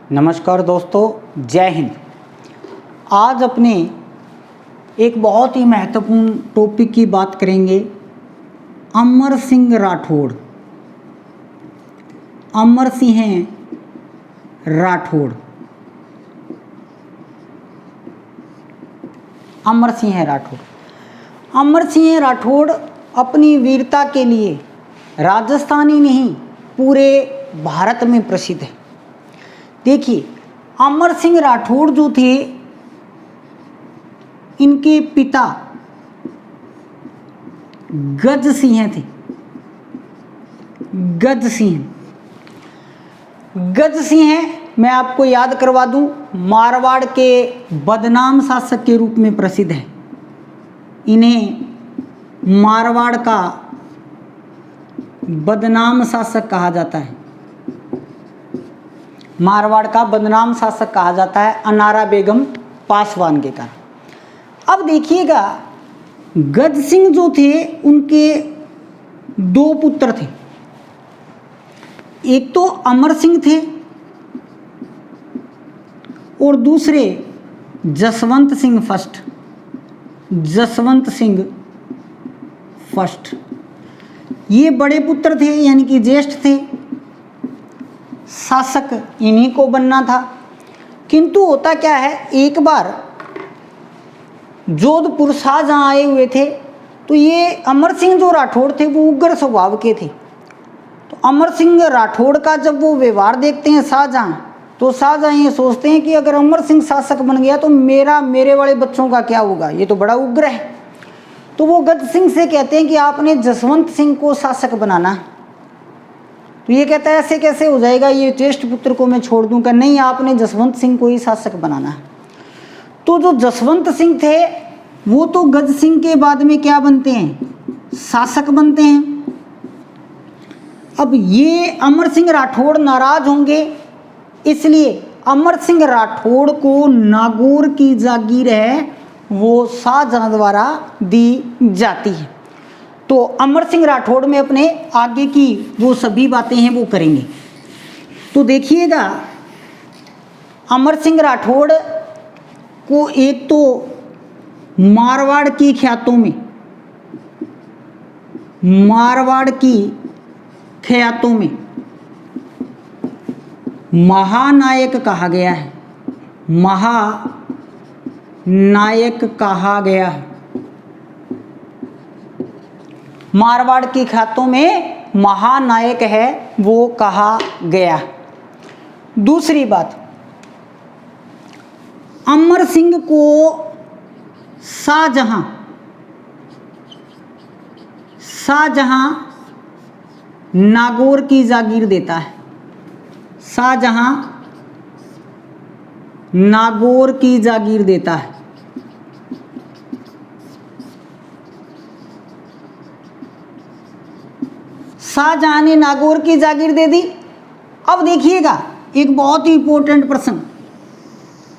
नमस्कार दोस्तों, जय हिंद। आज अपने एक बहुत ही महत्वपूर्ण टॉपिक की बात करेंगे। अमर सिंह राठौड़। अमर सिंह राठौड़। अमर सिंह राठौड़। अमर सिंह राठौड़ अपनी वीरता के लिए राजस्थान ही नहीं पूरे भारत में प्रसिद्ध है। देखिए, अमर सिंह राठौड़ जो थे, इनके पिता गज सिंह थे। गज सिंह। गज सिंह मैं आपको याद करवा दूं, मारवाड़ के बदनाम शासक के रूप में प्रसिद्ध है। इन्हें मारवाड़ का बदनाम शासक कहा जाता है। मारवाड़ का बदनाम शासक कहा जाता है अनारा बेगम पासवान के कारण। अब देखिएगा, गज सिंह जो थे, उनके दो पुत्र थे। एक तो अमर सिंह थे और दूसरे जसवंत सिंह फर्स्ट। जसवंत सिंह फर्स्ट ये बड़े पुत्र थे, यानी कि ज्येष्ठ थे। शासक इन्हीं को बनना था। किंतु होता क्या है, एक बार जोधपुर शाहजहां आए हुए थे, तो ये अमर सिंह जो राठौड़ थे वो उग्र स्वभाव के थे। तो अमर सिंह राठौड़ का जब वो व्यवहार देखते हैं शाहजहां, तो शाहजहां ये सोचते हैं कि अगर अमर सिंह शासक बन गया तो मेरे वाले बच्चों का क्या होगा, ये तो बड़ा उग्र है। तो वो गज सिंह से कहते हैं कि आपने जसवंत सिंह को शासक बनाना है। तो ये कहता है ऐसे कैसे हो जाएगा, ये ज्येष्ठ पुत्र को मैं छोड़ दूंगा। नहीं, आपने जसवंत सिंह को ही शासक बनाना है। तो जो जसवंत सिंह थे वो तो गज सिंह के बाद में क्या बनते हैं, शासक बनते हैं। अब ये अमर सिंह राठौड़ नाराज होंगे, इसलिए अमर सिंह राठौड़ को नागौर की जागीर है वो शाहजहां द्वारा दी जाती है। तो अमर सिंह राठौड़ में अपने आगे की वो सभी बातें हैं वो करेंगे। तो देखिएगा, अमर सिंह राठौड़ को एक तो मारवाड़ की ख्यातों में, मारवाड़ की ख्यातों में महानायक कहा गया है। महानायक कहा गया है। मारवाड़ की ख्यातों में महानायक है वो कहा गया। दूसरी बात, अमर सिंह को शाहजहां नागौर की जागीर देता है। शाहजहां नागौर की जागीर देता है। शाहजहां ने नागौर की जागीर दे दी। अब देखिएगा, एक बहुत ही इंपॉर्टेंट प्रश्न,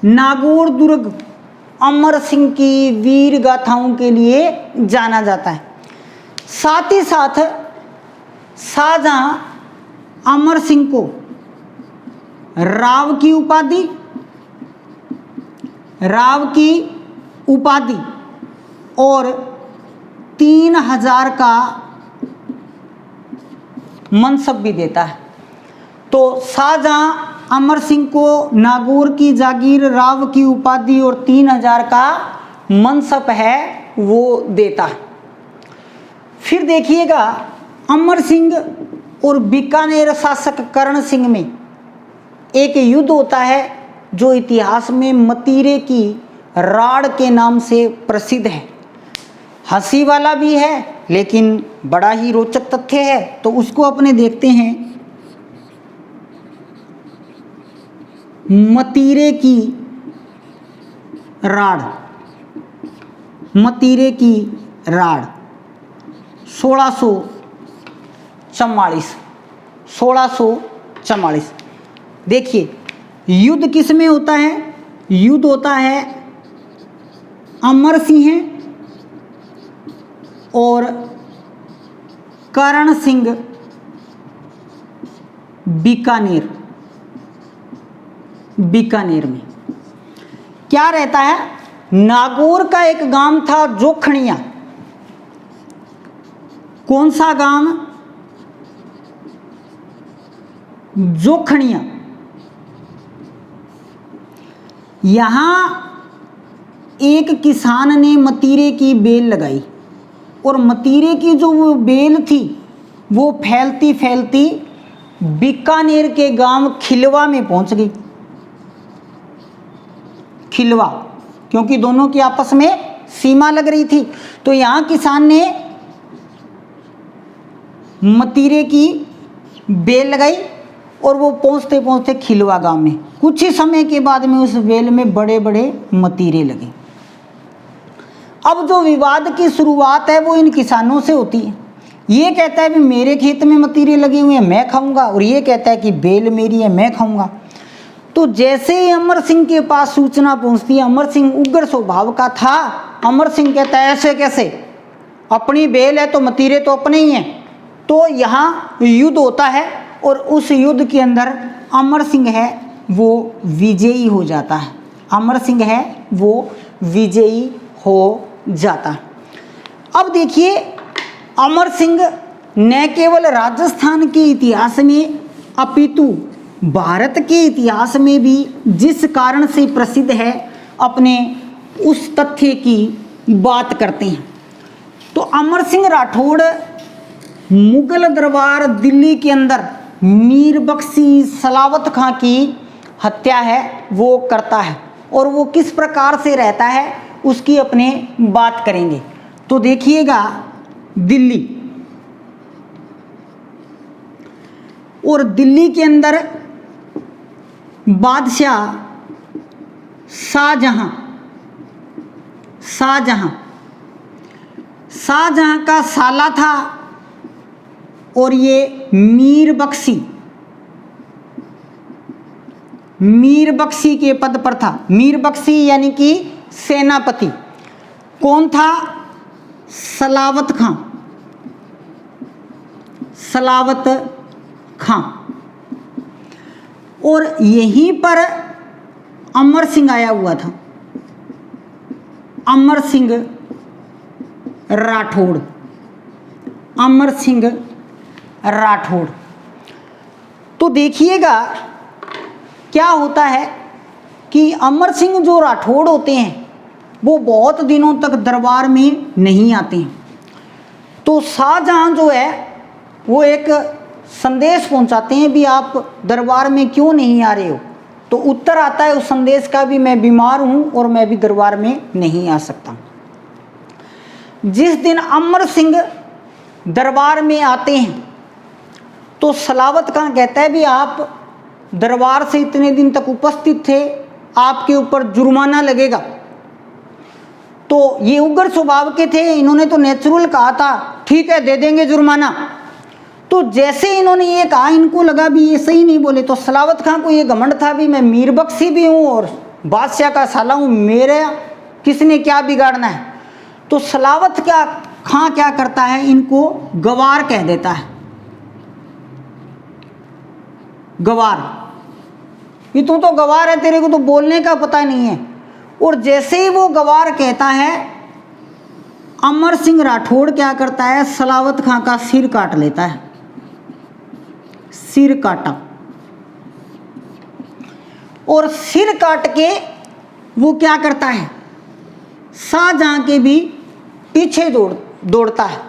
नागौर दुर्ग अमर सिंह की वीर गाथाओं के लिए जाना जाता है। साथ ही साथ शाहजहां अमर सिंह को राव की उपाधि और 3000 का मनसब भी देता है। तो शाहजहां अमर सिंह को नागौर की जागीर, राव की उपाधि और 3000 का मनसब है वो देता है। फिर देखिएगा, अमर सिंह और बीकानेर शासक करण सिंह में एक युद्ध होता है जो इतिहास में मतीरे की राड़ के नाम से प्रसिद्ध है। हंसी वाला भी है लेकिन बड़ा ही रोचक तथ्य है, तो उसको अपने देखते हैं। मतीरे की राड़। मतीरे की राड़ 1644। देखिए, युद्ध किस में होता है, युद्ध होता है अमर सिंह और करण सिंह बीकानेर। बीकानेर में। क्या रहता है? नागौर का एक गांव था जोखड़िया। कौन सा गांव? जोखड़िया। यहां एक किसान ने मतीरे की बेल लगाई और मतीरे की जो वो बेल थी वो फैलती फैलती बीकानेर के गांव खिलवा में पहुंच गई। खिलवा, क्योंकि दोनों की आपस में सीमा लग रही थी। तो यहां किसान ने मतीरे की बेल लगाई और वो पहुंचते पहुंचते खिलवा गांव में कुछ ही समय के बाद में उस बेल में बड़े बड़े मतीरे लगे। अब जो विवाद की शुरुआत है वो इन किसानों से होती है। ये कहता है भी मेरे खेत में मतीरे लगे हुए हैं, मैं खाऊंगा, और ये कहता है कि बेल मेरी है, मैं खाऊंगा। तो जैसे ही अमर सिंह के पास सूचना पहुंचती है, अमर सिंह उग्र स्वभाव का था। अमर सिंह कहता है ऐसे कैसे, अपनी बेल है तो मतीरे तो अपने ही हैं। तो यहाँ युद्ध होता है और उस युद्ध के अंदर अमर सिंह है वो विजयी हो जाता है। अमर सिंह है वो विजयी हो जाता है। अब देखिए, अमर सिंह न केवल राजस्थान के इतिहास में अपितु भारत के इतिहास में भी जिस कारण से प्रसिद्ध है, अपने उस तथ्य की बात करते हैं। तो अमर सिंह राठौड़ मुगल दरबार दिल्ली के अंदर मीर बख्शी सलावत खां की हत्या है वो करता है, और वो किस प्रकार से रहता है उसकी अपने बात करेंगे। तो देखिएगा, दिल्ली, और दिल्ली के अंदर बादशाह शाहजहां का साला था, और ये मीर बख्शी के पद पर था। मीर बख्शी यानी कि सेनापति। कौन था? सलावत खां। और यहीं पर अमर सिंह आया हुआ था, अमर सिंह राठौड़। तो देखिएगा क्या होता है कि अमर सिंह जो राठौड़ होते हैं वो बहुत दिनों तक दरबार में नहीं आते हैं। तो शाहजहां जो है वो एक संदेश पहुंचाते हैं भी आप दरबार में क्यों नहीं आ रहे हो। तो उत्तर आता है उस संदेश का भी, मैं बीमार हूं और मैं भी दरबार में नहीं आ सकता। जिस दिन अमर सिंह दरबार में आते हैं तो सलावत खां कहता है भी आप दरबार से इतने दिन तक उपस्थित थे, आपके ऊपर जुर्माना लगेगा। तो ये उग्र स्वभाव के थे, इन्होंने तो नेचुरल कहा था ठीक है दे देंगे जुर्माना। तो जैसे इन्होंने ये कहा, इनको लगा भी ये सही नहीं बोले। तो सलावत खां को ये घमंड था भी मैं मीर बख्शी भी हूँ और बादशाह का साला हूँ, मेरे किसने क्या बिगाड़ना है। तो सलावत खां क्या करता है, इनको गवार कह देता है। गवार, ये तू तो गवार है, तेरे को तो बोलने का पता नहीं है। और जैसे ही वो गवार कहता है, अमर सिंह राठौड़ क्या करता है, सलावत खां का सिर काट लेता है। सिर काटा, और सिर काट के वो क्या करता है, शाहजहां के भी पीछे दौड़ता है,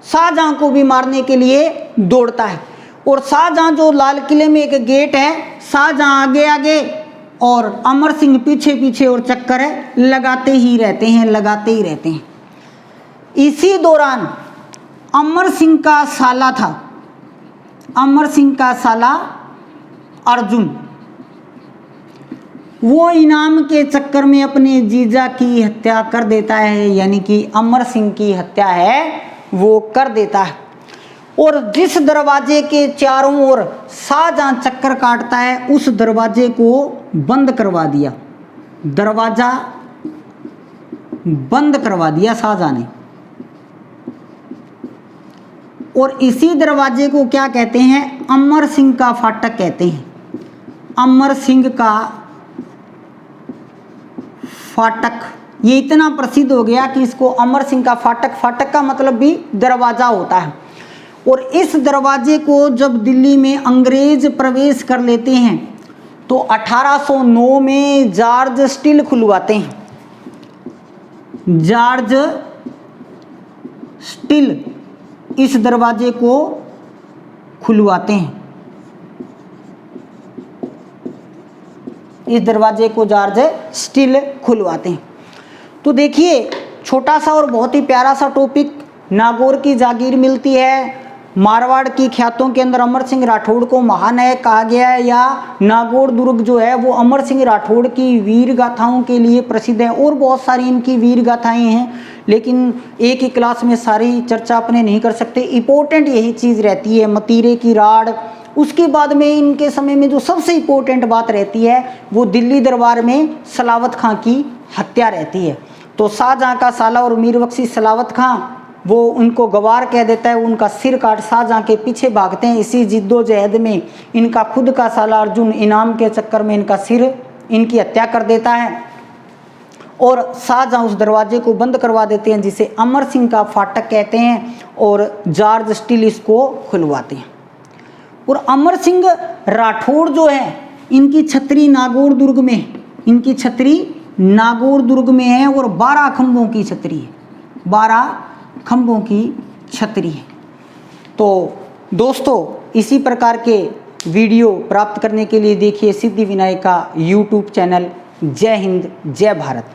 शाहजहां को भी मारने के लिए दौड़ता है। और शाहजहां जो लाल किले में एक गेट है, शाहजहां आगे आगे और अमर सिंह पीछे पीछे, और चक्कर है लगाते ही रहते हैं। इसी दौरान अमर सिंह का साला था, अमर सिंह का साला अर्जुन, वो इनाम के चक्कर में अपने जीजा की हत्या कर देता है, यानी कि अमर सिंह की हत्या है वो कर देता है। और जिस दरवाजे के चारों ओर शाहजहां चक्कर काटता है, उस दरवाजे को बंद करवा दिया, दरवाजा बंद करवा दिया शाहजहां ने। और इसी दरवाजे को क्या कहते हैं, अमर सिंह का फाटक कहते हैं। अमर सिंह का फाटक, ये इतना प्रसिद्ध हो गया कि इसको अमर सिंह का फाटक, फाटक का मतलब भी दरवाज़ा होता है। और इस दरवाजे को जब दिल्ली में अंग्रेज प्रवेश कर लेते हैं तो 1809 में जॉर्ज स्टील खुलवाते हैं। जॉर्ज स्टील इस दरवाजे को खुलवाते हैं। इस दरवाजे को जॉर्ज स्टील खुलवाते हैं। तो देखिए छोटा सा और बहुत ही प्यारा सा टॉपिक, नागौर की जागीर मिलती है। मारवाड़ की ख्यातों के अंदर अमर सिंह राठौड़ को महानायक कहा गया है, या नागौर दुर्ग जो है वो अमर सिंह राठौड़ की वीर गाथाओं के लिए प्रसिद्ध है। और बहुत सारी इनकी वीर गाथाएं हैं, लेकिन एक ही क्लास में सारी चर्चा अपने नहीं कर सकते। इम्पोर्टेंट यही चीज़ रहती है, मतीरे की राड़। उसके बाद में इनके समय में जो सबसे इम्पोर्टेंट बात रहती है वो दिल्ली दरबार में सलावत खां की हत्या रहती है। तो शाहजहाँ का साला और मीर बख्शी सलावत खां वो उनको गवार कह देता है, उनका सिर काट शाहजहाँ के पीछे भागते हैं। इसी जिद्दोजहद में इनका खुद का साला अर्जुन इनाम के चक्कर में इनका सिर, इनकी हत्या कर देता है और शाहजहाँ उस दरवाजे को बंद करवा देते हैं जिसे अमर सिंह का फाटक कहते हैं, और जॉर्ज स्टील इसको खुलवाते हैं। और अमर सिंह राठौड़ जो है इनकी छतरी नागौर दुर्ग में, इनकी छतरी नागौर दुर्ग में है और 12 खंभों की छतरी है, 12 खंभों की छतरी है। तो दोस्तों इसी प्रकार के वीडियो प्राप्त करने के लिए देखिए सिद्धि विनायक का यूट्यूब चैनल। जय हिंद, जय भारत।